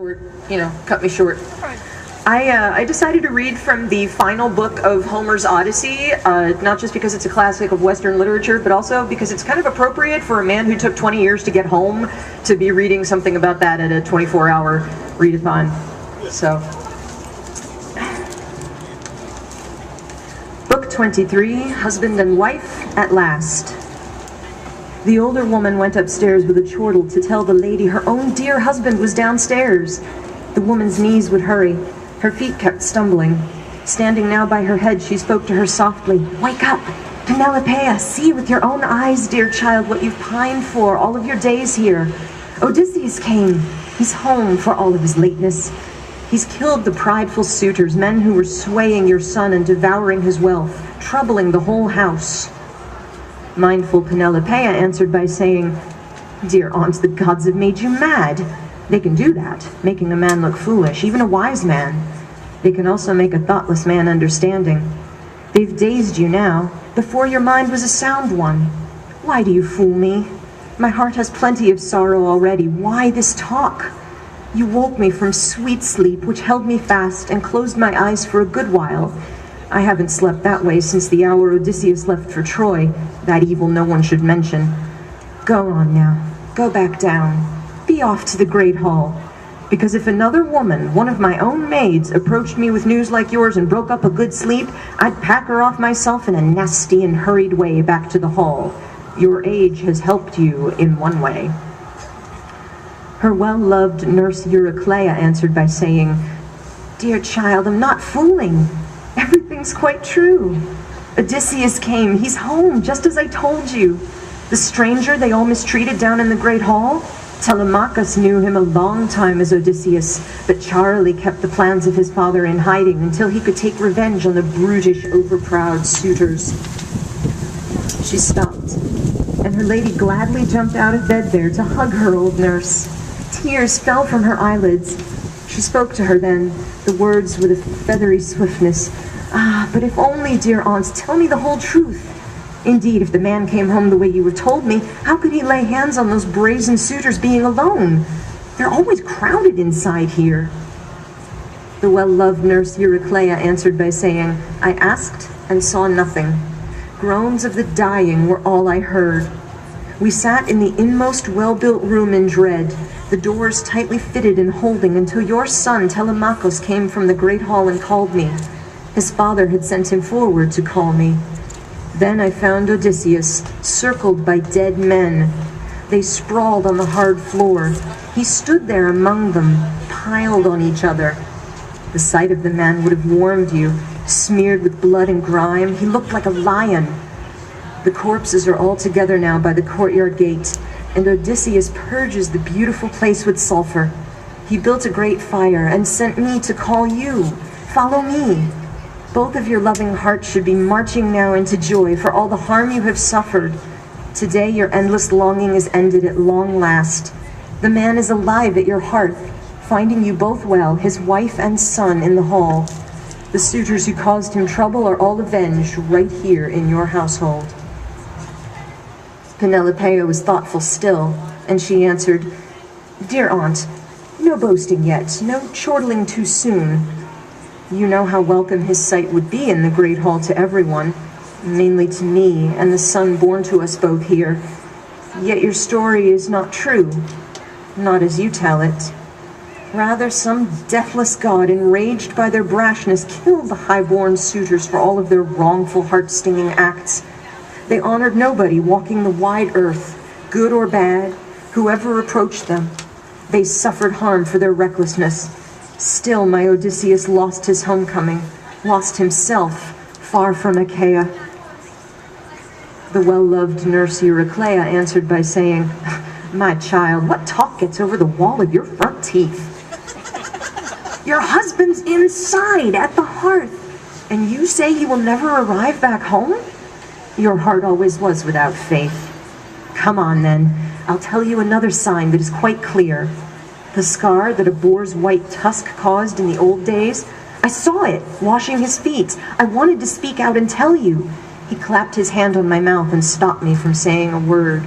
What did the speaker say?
short, cut me short. I decided to read from the final book of Homer's Odyssey, not just because it's a classic of Western literature, but also because it's kind of appropriate for a man who took 20 years to get home to be reading something about that at a 24-hour readathon. So, Book 23, Husband and Wife at Last. The older woman went upstairs with a chortle to tell the lady her own dear husband was downstairs. The woman's knees would hurry. Her feet kept stumbling. Standing now by her head, she spoke to her softly. Wake up! Penelopeia, see with your own eyes, dear child, what you've pined for all of your days here. Odysseus came. He's home for all of his lateness. He's killed the prideful suitors, men who were swaying your son and devouring his wealth, troubling the whole house. Mindful Penelopeia answered by saying, Dear aunt, the gods have made you mad. They can do that, making a man look foolish, even a wise man. They can also make a thoughtless man understanding. They've dazed you now. Before your mind was a sound one. Why do you fool me? My heart has plenty of sorrow already. Why this talk? You woke me from sweet sleep, which held me fast and closed my eyes for a good while. I haven't slept that way since the hour Odysseus left for Troy, that evil no one should mention. Go on now. Go back down. Be off to the great hall. Because if another woman, one of my own maids, approached me with news like yours and broke up a good sleep, I'd pack her off myself in a nasty and hurried way back to the hall. Your age has helped you in one way. Her well-loved nurse Eurycleia answered by saying, Dear child, I'm not fooling. Everything's quite true. Odysseus came. He's home, just as I told you. The stranger they all mistreated down in the great hall? Telemachus knew him a long time as Odysseus, but Charlie kept the plans of his father in hiding until he could take revenge on the brutish, overproud suitors. She stopped, and her lady gladly jumped out of bed there to hug her old nurse. Tears fell from her eyelids. She spoke to her then, the words with a feathery swiftness. Ah, but if only, dear aunts, tell me the whole truth. Indeed, if the man came home the way you were told me, how could he lay hands on those brazen suitors being alone? They're always crowded inside here. The well-loved nurse Eurycleia answered by saying, I asked and saw nothing. Groans of the dying were all I heard. We sat in the inmost well-built room in dread, the doors tightly fitted and holding, until your son Telemachus came from the great hall and called me. His father had sent him forward to call me. Then I found Odysseus, circled by dead men. They sprawled on the hard floor. He stood there among them, piled on each other. The sight of the man would have warmed you, smeared with blood and grime. He looked like a lion. The corpses are all together now by the courtyard gate, and Odysseus purges the beautiful place with sulfur. He built a great fire and sent me to call you. Follow me. Both of your loving hearts should be marching now into joy for all the harm you have suffered. Today your endless longing is ended at long last. The man is alive at your hearth, finding you both well, his wife and son in the hall. The suitors who caused him trouble are all avenged right here in your household. Penelopeia was thoughtful still, and she answered, Dear aunt, no boasting yet, no chortling too soon. You know how welcome his sight would be in the great hall to everyone, mainly to me and the son born to us both here. Yet your story is not true, not as you tell it. Rather, some deathless god, enraged by their brashness, killed the high-born suitors for all of their wrongful, heart-stinging acts. They honored nobody walking the wide earth, good or bad, whoever approached them. They suffered harm for their recklessness. Still, my Odysseus lost his homecoming, lost himself, far from Achaia. The well-loved nurse Eurycleia answered by saying, My child, what talk gets over the wall of your front teeth? Your husband's inside at the hearth, and you say he will never arrive back home? Your heart always was without faith. Come on, then. I'll tell you another sign that is quite clear. The scar that a boar's white tusk caused in the old days, I saw it, washing his feet. I wanted to speak out and tell you. He clapped his hand on my mouth and stopped me from saying a word.